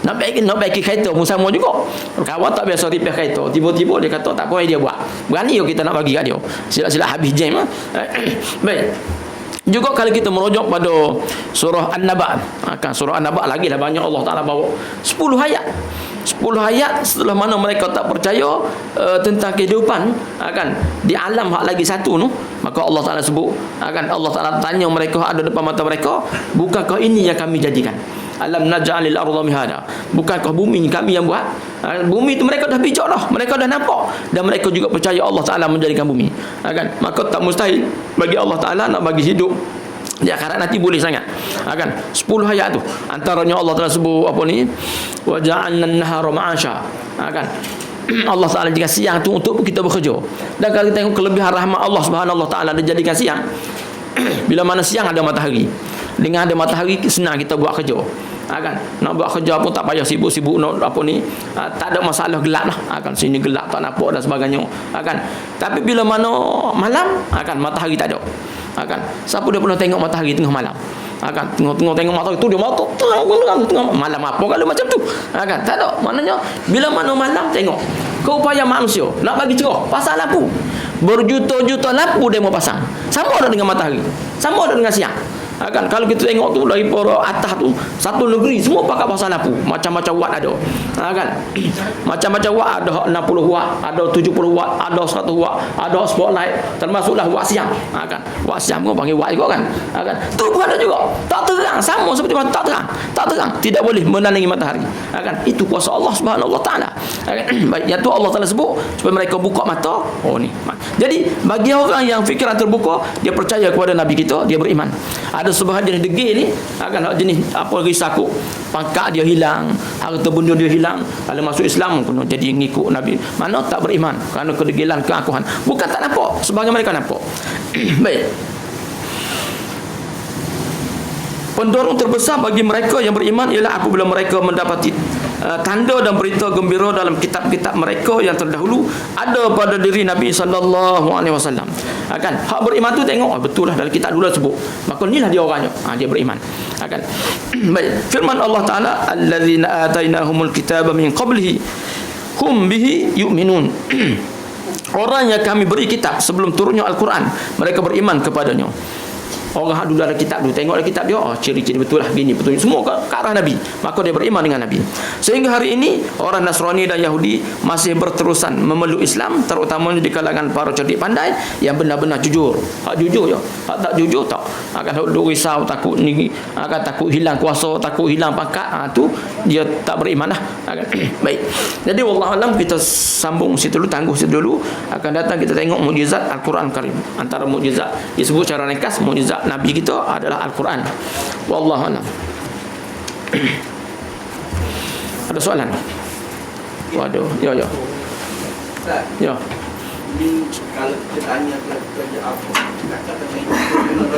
Nak baiki kereta pun sama juga. Kawan tak biasa repair kereta, tiba-tiba dia kata tak apa dia buat. Berani kita nak bagi kat dia. Sila-sila habis jam. Baik. Juga kalau kita merujuk pada surah An-Naba, kan, surah An-Naba lagi lah banyak Allah Taala bawa 10 ayat. 10 ayat setelah mana mereka tak percaya tentang kehidupan, kan, di alam hak lagi satu tu, maka Allah Taala sebut, kan, Allah Taala tanya mereka ada depan mata mereka, bukankah ini yang kami jadikan? Alam naj'alil arda mihada. Bukankah bumi ni kami yang buat? Bumi tu mereka dah bijak dah, mereka dah nampak, dan mereka juga percaya Allah Taala menjadikan bumi. Kan? Maka tak mustahil bagi Allah Taala nak bagi hidup di akhirat nanti, boleh sangat. Kan? 10 ayat tu. Antaranya Allah Taala sebut apa ni? Wa ja'alna an-nahara ma'asha. Kan? Allah Taala jadikan siang tu untuk kita bekerja. Dan kalau kita tengok kelebihan rahmat Allah Subhanahu Wa Taala, dia jadikan siang. Bila mana siang ada matahari. Dengan ada matahari senang kita buat kerja. Kan? Nak buat kerja pun tak payah sibuk-sibuk nak apa ni. Tak ada masalah gelap lah. Kan? Sini gelap tak nampak dan sebagainya. Kan? Tapi bila mana malam, kan, matahari tak ada. Kan? Siapa dia pernah tengok matahari tengah malam? Kan? Tengok matahari tu dia mata tengah malam apa kalau macam tu. Kan? Tak ada. Maknanya bila mana malam tengok keupayaan manusia nak bagi cerah, pasang lampu. Berjuta-juta lampu dia mau pasang. Sama ada dengan matahari, sama ada dengan siang. Kan kalau kita tengok tu dari atas tu satu negeri semua pakai bahasa Lapu, macam-macam watt ada. Kan macam-macam watt, ada 60 watt, ada 70 watt, ada 100 watt, ada spotlight, termasuklah watt siang. Kan watt siang pun panggil watt juga kan. Kan tu pun ada juga, tak terang, sama seperti tak terang, tak terang, tidak boleh menerangi matahari. Kan itu kuasa Allah Subhanahu Wa Taala. Baik, yang tu Allah Taala sebut supaya mereka buka mata. Oh ni. Jadi bagi orang yang fikiran terbuka, dia percaya kepada Nabi kita, dia beriman. Ada sebahagian jenis degil ni, akan jenis apa risakut, pangkat dia hilang, harta benda dia hilang. Kalau masuk Islam kena jadi ngikut Nabi. Mana tak beriman kerana kedegilan, keakuan. Bukan tak nampak, sebahagian mereka nampak. Baik. Pendorong terbesar bagi mereka yang beriman ialah apabila mereka mendapati tanda dan berita gembira dalam kitab-kitab mereka yang terdahulu ada pada diri Nabi sallallahu alaihi wasallam. Kan hak beriman tu tengok betul lah dalam kitab dulu sebut. Maka inilah dia orangnya. Dia beriman. Kan. Baik, firman Allah Taala allazina atainahumul kitaba min qablihi hum bihi yu'minun. Orang yang kami beri kitab sebelum turunnya Al-Quran, mereka beriman kepadanya. Orang dulu ada kitab dulu, tengok ada kitab dia, ciri-ciri betul lah gini, betul semua ke arah Nabi, maka dia beriman dengan Nabi. Sehingga hari ini orang Nasrani dan Yahudi masih berterusan memeluk Islam, terutamanya di kalangan para cerdik pandai yang benar-benar jujur. Hak jujur ya, hak tak jujur tak. Akan duk risau, takut ni, akan takut hilang kuasa, takut hilang pangkat, tu dia tak beriman lah. Baik. Jadi wallahu alam, kita sambung situ dulu, tangguh situ dulu. Akan datang kita tengok mukjizat Al-Quran Karim. Antara mukjizat disebut secara ringkas mukjizat Nabi kita adalah Al-Quran. Wallahu a'lam. Ada soalan? Waduh, ya. Ya. Ini kalau kita tanya kerja apa, kata-kata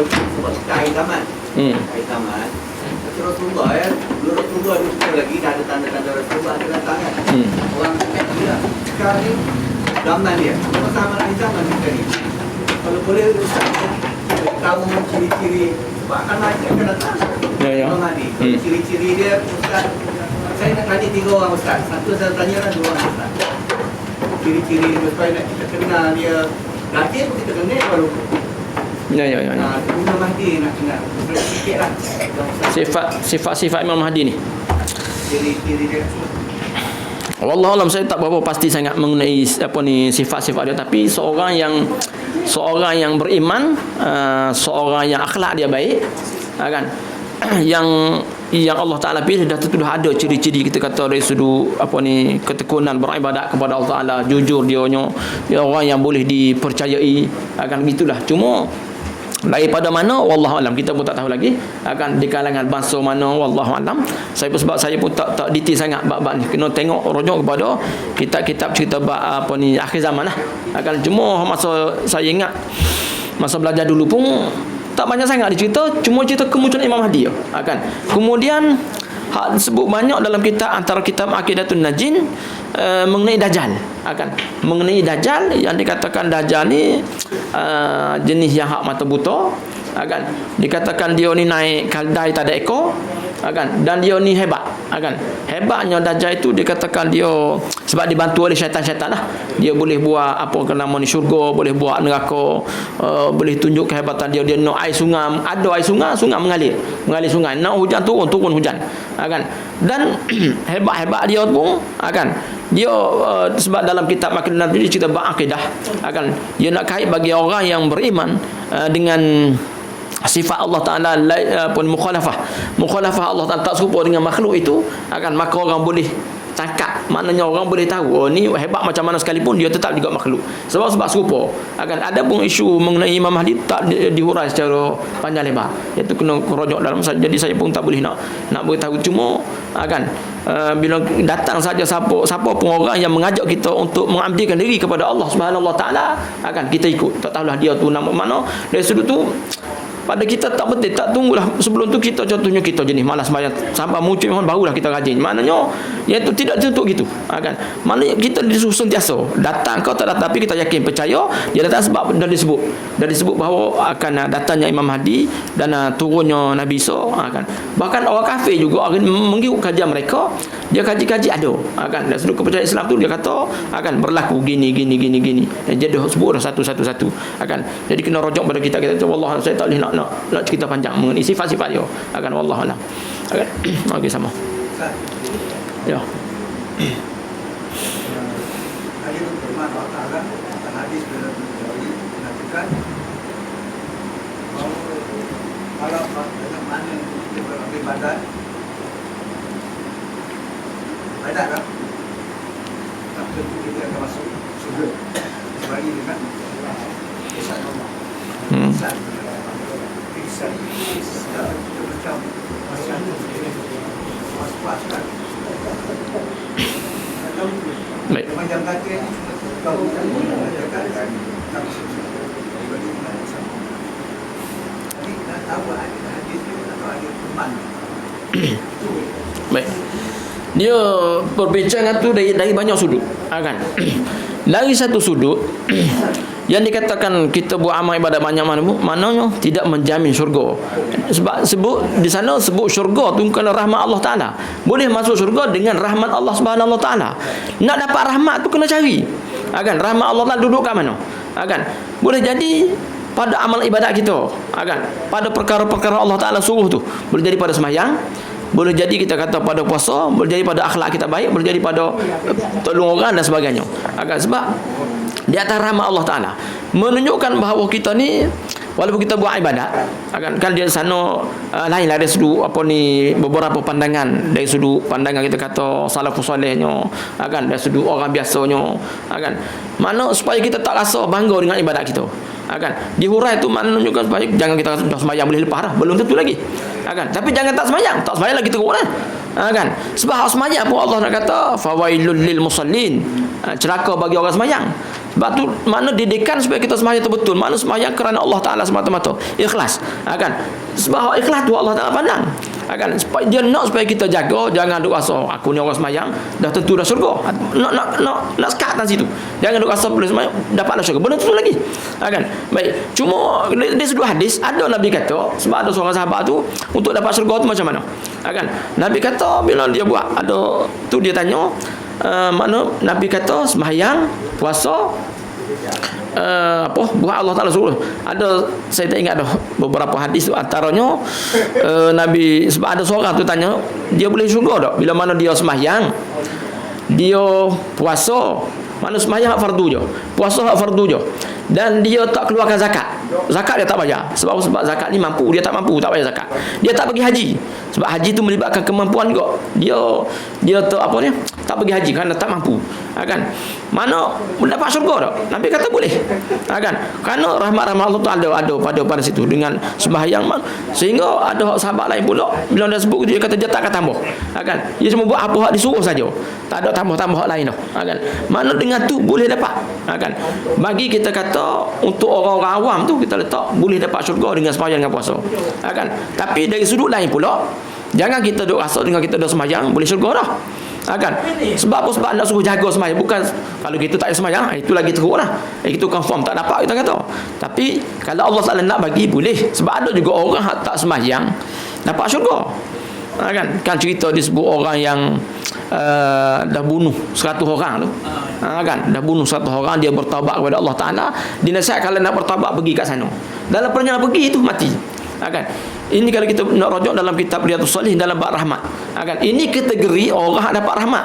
sebab kait tamat. Kait tamat. Rasulullah ya, Rasulullah itu lagi dah ada tanda-tanda Rasulullah ada datang kan. Orang cakap dia sekarang ni zaman dia sama zaman kita ni. Kalau boleh Ustaz tahu ciri-ciri sebab akan datang. Ya. Ciri-ciri dia Ustaz. Saya nak tanya 3 orang Ustaz. Satu saya tanyalah 2 orang Ustaz. Ciri-ciri dia supaya nak kita kenal dia. Laki pun kita kenal baru. Ya. Imam Mahdi nak kenal. Sikitlah. Sifat Imam Mahdi ni. Ciri-ciri dia. Wallahu alam, saya tak berapa pasti sangat mengenai sifat-sifat dia, tapi seorang yang beriman, seorang yang akhlak dia baik, kan, yang Allah Taala pilih dah tentu dah ada ciri-ciri kita kata dari sudut ketekunan beribadat kepada Allah Taala, jujur dia orang yang boleh dipercayai, kan gitulah. Cuma daripada mana wallahu alam kita pun tak tahu lagi, akan di kalangan bangsa mana wallahu alam. Sebab saya pun tak detail sangat bab ni, kena tengok rujuk kepada kitab-kitab cerita bab akhir zaman lah. Akan cuma masa saya ingat masa belajar dulu pun tak banyak sangat dicerita, cuma cerita kemunculan Imam Mahdi akan. Kemudian hak disebut banyak dalam kitab, antara kitab Aqidatun Najin mengenai Dajjal, akan mengenai Dajjal yang dikatakan Dajjal ni jenis yang hak mata buta, akan dikatakan dia ni naik kaldai tak ada ekor, akan, dan dia ni hebat, akan hebatnya Dajjal itu dikatakan dia sebab dibantu oleh syaitan-syaitan lah. Dia boleh buat apa nama ni syurga, boleh buat neraka, boleh tunjuk kehebatan dia. Dia nak air sungai, ada air sungai mengalir sungai, nak hujan turun hujan, akan. Dan hebat-hebat dia pun, akan dia sebab dalam kitab Makin Nabi cerita bab akidah, akan dia nak kait bagi orang yang beriman dengan sifat Allah Ta'ala pun mukhalafah Allah Ta'ala, tak serupa dengan makhluk itu, akan maka orang boleh cakap, maknanya orang boleh tahu ni hebat macam mana sekalipun dia tetap juga makhluk, sebab serupa. Akan ada pun isu mengenai Imam Mahdi tak dihurai secara panjang lebar, iaitu kena rujuk dalam. Jadi saya pun tak boleh nak beritahu. Cuma akan bila datang saja siapa pun orang yang mengajak kita untuk mengabdikan diri kepada Allah Subhanahu Wa Taala, akan kita ikut. Tak tahulah dia tu nama mana. Dari sudut tu pada kita tak penting, tak tunggulah sebelum tu kita contohnya kita jenis malas sembahyang sampai muncul mohon barulah kita rajin. Maknanya iaitu tidak tentu gitu, kan. Maknanya kita disuruh sentiasa datang kau tak datang, tapi kita yakin percaya dia datang sebab dah disebut bahawa akan datangnya Imam Mahdi dan turunnya Nabi Isa, kan. Bahkan orang kafir juga akan mengikut kajian mereka Dia kaji-kaji ada. Kan dari sudut kepercayaan Islam tu dia kata akan berlaku gini. Jadi dia sebut dah satu-satu. Kan jadi kena rujuk pada kita wallah saya tak boleh nak cerita panjang mengenai sifat-sifat dia. Kan wallah alam. Kan okey sama. Ya. Hadis firman Allah Taala dalam hadis dalam Bukhari mengatakan bahawa kalau dalam mana kita beramal ibadat lah, tak tentu kita akan masuk surga sebagi dengan ihsan Allah. Ihsan segala macam was-was. Baik. Macam kata ini kau mengatakan kami pribadi sama. Jadi nak tahu ada hadis ni atau ada firman. Baik. Dia berbincang tu dari banyak sudut. Kan. Dari satu sudut yang dikatakan kita buat amal ibadat banyak maknanya tidak menjamin syurga. Sebab sebut di sana sebut syurga tu bukan rahmat Allah Taala. Boleh masuk syurga dengan rahmat Allah Subhanahu Wa Taala. Nak dapat rahmat tu kena cari. Kan rahmat Allah Taala duduk kat mana? Kan boleh jadi pada amal ibadat kita. Kan pada perkara-perkara Allah Taala suruh tu. Boleh jadi pada sembahyang, boleh jadi kita kata pada puasa, boleh jadi pada akhlak kita baik, boleh jadi pada tolong orang dan sebagainya. Kan sebab di atas rahmat Allah Taala menunjukkan bahawa kita ni walaupun kita buat ibadat kan dia sana lain lah dari sudut beberapa pandangan, dari sudut pandangan kita kata salafus solehnya kan, dari sudut orang biasanya kan, mana supaya kita tak rasa bangga dengan ibadat kita kan. Dihurai tu mana menunjukkan supaya jangan kita rasa sembahyang boleh lepas dah, belum tentu lagi kan. Tapi jangan tak sembahyang lagi teruk lah kan. Sebab hak sembahyang pun Allah nak kata fawailul lil musallin, celaka bagi orang sembahyang. Sebab tu makna didikan supaya kita sembahyang tu betul. Makna sembahyang kerana Allah Taala semata-mata, ikhlas. Kan? Sebab ikhlas tu Allah Taala pandang. Kan? Supaya dia nak supaya kita jaga, jangan duk rasa aku ni orang sembahyang dah tentu dah syurga. Nak sekat atas situ. Jangan duk rasa boleh sembahyang dapatlah syurga. Benda tu lagi. Kan? Baik. Cuma dari sudut hadis ada Nabi kata, sebab ada seorang sahabat tu untuk dapat syurga tu macam mana? Kan? Nabi kata bila dia buat ada tu dia tanya makna Nabi kata sembahyang, puasa, buat Allah Taala suruh. Ada saya tak ingat dah beberapa hadis tu antaranya Nabi sebab ada seorang tu tanya dia boleh syurga tak bila mana dia sembahyang, dia puasa, mana sembahyang hak fardu je, puasa hak fardu je, dan dia tak keluarkan zakat. Zakat dia tak bayar. Sebab zakat ni mampu, dia tak mampu tak bayar zakat. Dia tak pergi haji. Sebab haji tu melibatkan kemampuan juga. Dia tak pergi haji kerana tak mampu. Kan? Mana mendapat syurga tak? Nabi kata boleh. Kan? Kerana rahmat-rahmat Allah Taala ada pada situ dengan sembahyang. Sehingga ada sahabat lain pula bila dia sebut dia kata dia tak akan tambah. Kan? Dia cuma buat apa hak disuruh saja. Tak ada tambah-tambah hak lain dah. Kan? Mana dengan tu boleh dapat. Kan? Bagi kita kata untuk orang-orang awam tu kita letak boleh dapat syurga dengan sembahyang dengan puasa. Kan? Tapi dari sudut lain pula jangan kita duk rasa dengan kita dah sembahyang boleh syurga dah. Kan? Sebab apa? Sebab nak suruh jaga sembahyang. Bukan kalau kita tak ada sembahyang itu lagi teruk lah. Itu confirm tak dapat kita kata. Tapi kalau Allah Taala nak bagi boleh. Sebab ada juga orang tak sembahyang dapat syurga. Kan cerita disebut orang yang dah bunuh 100 orang tu. Kan dah bunuh 100 orang, dia bertaubat kepada Allah Taala. Dinasihat kalau nak bertaubat pergi kat sana. Dalam perjalanan pergi itu mati. Kan ini kalau kita nak rujuk dalam kitab Riyadhus Shalihin dalam bab rahmat. Kan ini kategori orang dapat rahmat.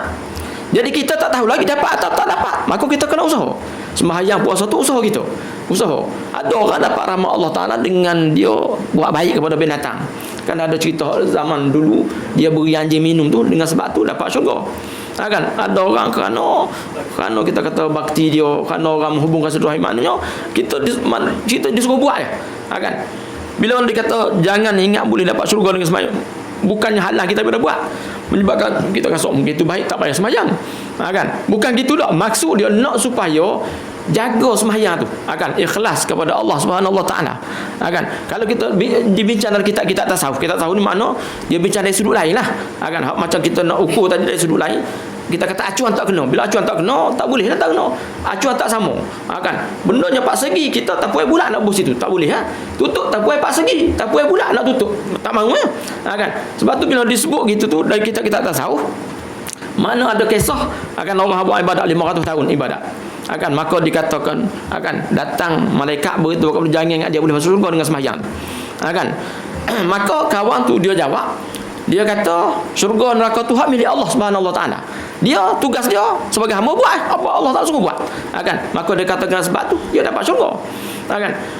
Jadi kita tak tahu lagi dapat atau tak dapat, maka kita kena usaha. Sembahyang puasa tu usaha kita. Usaha. Ada orang dapat rahmat Allah Taala dengan dia buat baik kepada binatang. Kan ada cerita zaman dulu dia beri anjing minum tu, dengan sebab tu dapat syurga. Kan ada orang kerana kita kata bakti dia, kerana orang menghubungkan silaturahmi, maknanya kita disuruh buat je. Kan bila orang dikata jangan ingat boleh dapat syurga dengan sembahyang, bukannya halang kita bila buat menyebabkan kita rasa mungkin itu baik tak payah sembahyang. Kan bukan gitu dah. Maksud dia nak supaya jaga sembahyang tu akan ikhlas kepada Allah Subhanahu Wa Taala. Kan kalau kita dibincang dalam kitab-kitab tasawuf, kita tahu ni makna dia bincang dari sudut lain lah. Kan macam kita nak ukur tadi dari sudut lain, kita kata acuan tak kena. Bila acuan tak kena, tak boleh lah tak kena. Acuan tak sama. Kan bendanya 4 segi, kita tak puas bulat nak bus itu, tak boleh tutup tak puas 4 segi, tak puas bulat nak tutup, tak mahu Kan sebab tu bila disebut gitu tu dari kitab-kitab tasawuf, Mana ada kisah akan orang buat ibadat 500 tahun ibadat. Maka dikatakan akan datang malaikat beritahu kepada jangan ingat dia boleh masuk syurga dengan sembahyang. Maka kawan tu dia jawab, dia kata syurga neraka tu hak milik Allah Subhanahu Wa Taala. Dia tugas dia sebagai hamba buat apa Allah tak suruh buat. Maka dia katakan sebab tu dia dapat syurga.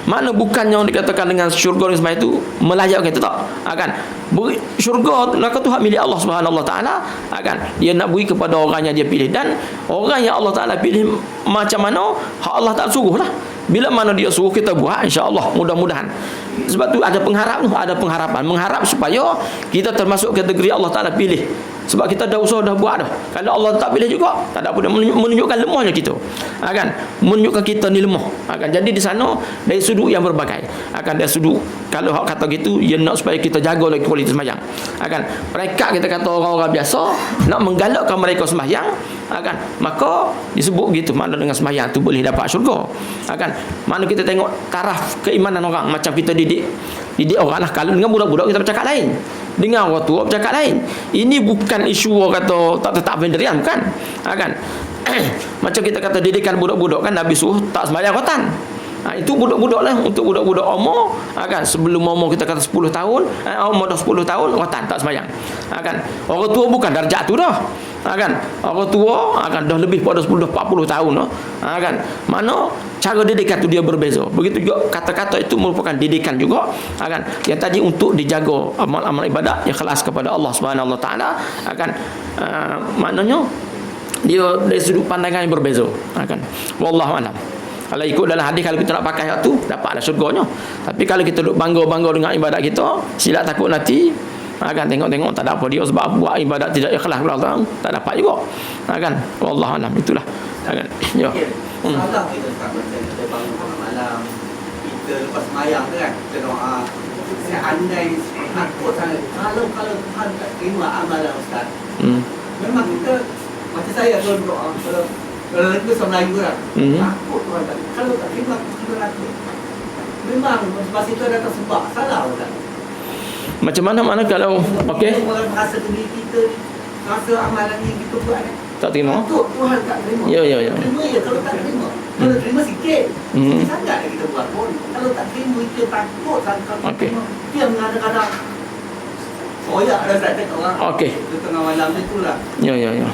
Mana bukannya dikatakan dengan syurga dengan sembahyang itu melayak kita tak. Syurga neraka tu hak milik Allah Subhanahu Wa Taala. Dia nak beri kepada orang yang dia pilih, dan orang yang Allah Taala pilih macam mana hak Allah tak suruh lah. Bila mana dia suruh kita buat, insya-Allah mudah-mudahan. Sebab tu ada pengharapan, mengharap supaya kita termasuk kategori Allah Taala pilih. Sebab kita dah usaha dah buat dah. Kalau Allah tak pilih juga, tak ada apa, dia menunjukkan lemahnya kita. Menunjukkan kita ni lemah. Jadi di sana dari sudut yang berbagai. Dari sudut kalau hak kata gitu, dia nak supaya kita jaga lagi kualiti sembahyang. Mereka kita kata orang-orang biasa nak menggalakkan mereka sembahyang, maka disebut gitu, mana dengan sembahyang tu boleh dapat syurga. Mana kita tengok taraf keimanan orang, macam kita didik orang lah. Kalau dengan budak-budak kita bercakap lain, dengan orang tua bercakap lain. Ini bukan isu orang kata tak tetap venderian, bukan. Macam kita kata didikan budak-budak kan, Nabi suruh tak sembahyang rotan. Itu budak-budak lah, untuk budak-budak umur sebelum umur kita kata 10 tahun, umur dah 10 tahun rotan tak sembahyang. Orang tua bukan darjat tu dah. Orang tua dah lebih pada 10 40 tahun dah. Mana cara didikan tu dia berbeza. Begitu juga kata-kata itu merupakan didikan juga. Yang tadi untuk dijaga amal-amal ibadat ikhlas kepada Allah Subhanahu Wa Taala. Maknanya dia dari sudut pandangan yang berbeza. Wallahu a'lam. Kalau ikut dalam hadis, kalau kita nak pakai hak tu, dapatlah syurganya. Tapi kalau kita duk bangga-bangga dengan ibadat kita, silap takut nanti tengok-tengok tak ada apa dia, sebab buat ibadat tidak ikhlas kepada Allah, tak dapat juga. Wallahu a'lam. Itulah. Ya. Salah kita tak macam kita bangun malam, kita lepas semayang tu kan, kita doa. Saya andai takut sangat kalau Tuhan tak terima amalan Ustaz. Memang kita, macam saya kalau doa, kalau lagi bahasa Melayu kan, takut Tuhan tak, kalau tak terima kita takut. Memang masa itu ada tersebab, salah Ustaz. Macam mana kalau okey, orang rasa diri kita, rasa amalan yang kita buat tak terima. Takut Tuhan tak terima. Ya. Terima je kalau tak terima. Kalau terima sikit, sikit sangat kita buat pun. Kalau tak terima, kita takut sangat. Okey. Dia kadang-kadang soyak dah saya cakap orang. Okey. Tengah malam itulah. Ya.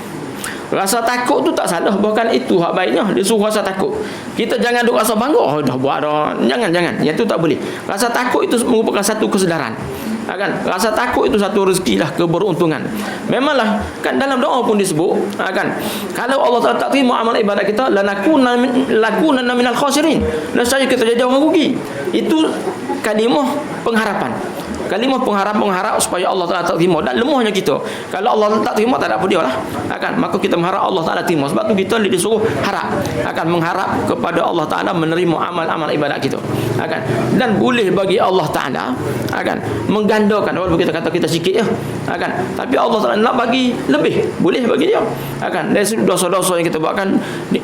Rasa takut tu tak salah, bahkan itu hak baiknya. Dia suruh rasa takut. Kita jangan duk rasa bangga, dah buat dah. Jangan. Yang tu tak boleh. Rasa takut itu merupakan satu kesedaran. Rasa takut itu satu rezeki lah, keberuntungan. Memanglah dalam doa pun disebut kalau Allah Taala tak terima amal ibadat kita, lakunanna minal khasirin, nescaya kita jadi orang rugi. Itu kalimah pengharapan. Mengharap supaya Allah Taala tak terima, dan lemahnya kita. Kalau Allah tak terima, tak ada apa dia lah. Maka kita mengharap Allah Taala terima. Sebab tu kita disuruh harap, mengharap kepada Allah Taala menerima amal-amal ibadat kita. Dan boleh bagi Allah Taala menggandakan, walaupun kita kata kita sikit ya. Tapi Allah Taala nak bagi lebih, boleh bagi dia. Dari dosa-dosa yang kita buatkan,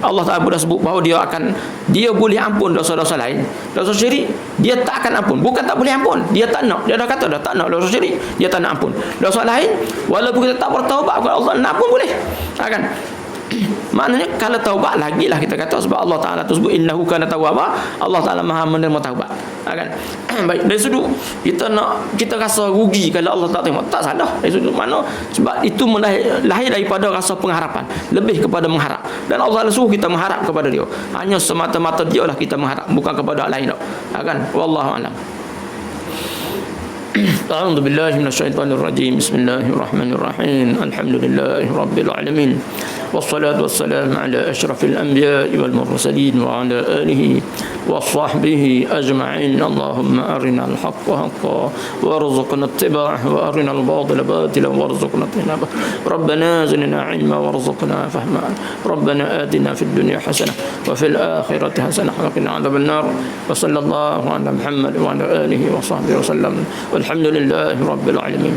Allah Taala sudah sebut bahawa dia boleh ampun dosa-dosa lain. Dosa syirik dia tak akan ampun, bukan tak boleh ampun, dia tak nak. Dia dah kata dah tak nak dosa syirik, dia tak nak ampun. Dosa lain walaupun kita tak bertaubat kepada Allah, nak pun boleh. Maknanya kalau taubat lagi lah kita kata, sebab Allah Taala tu sebut innahu kana tawwaba, Allah Taala Maha menerima taubat. Baik, dari sudut kita rasa rugi kalau Allah tak terima, tak salah. Dari sudut mana? Sebab itu lahir daripada rasa pengharapan, lebih kepada mengharap. Dan Allah Taala suruh kita mengharap kepada dia. Hanya semata-mata dia lah kita mengharap, bukan kepada lain. Wallahu a'lam. أعوذ بالله من الشيطان الرجيم بسم الله الرحمن الرحيم الحمد لله رب العالمين والصلاة والسلام على أشرف الأنبياء والمرسلين وعلى آله وصحبه أجمعين اللهم أرنا الحق حقا وارزقنا اتباعه وأرنا الباطل باطلا وارزقنا اجتنابه ربنا زدنا علما وارزقنا فهما ربنا آتنا في الدنيا حسنة وفي الآخرة حسنة وقنا عذاب النار وصلى الله على محمد وعلى آله وصحبه وسلم والحمد لله رب العالمين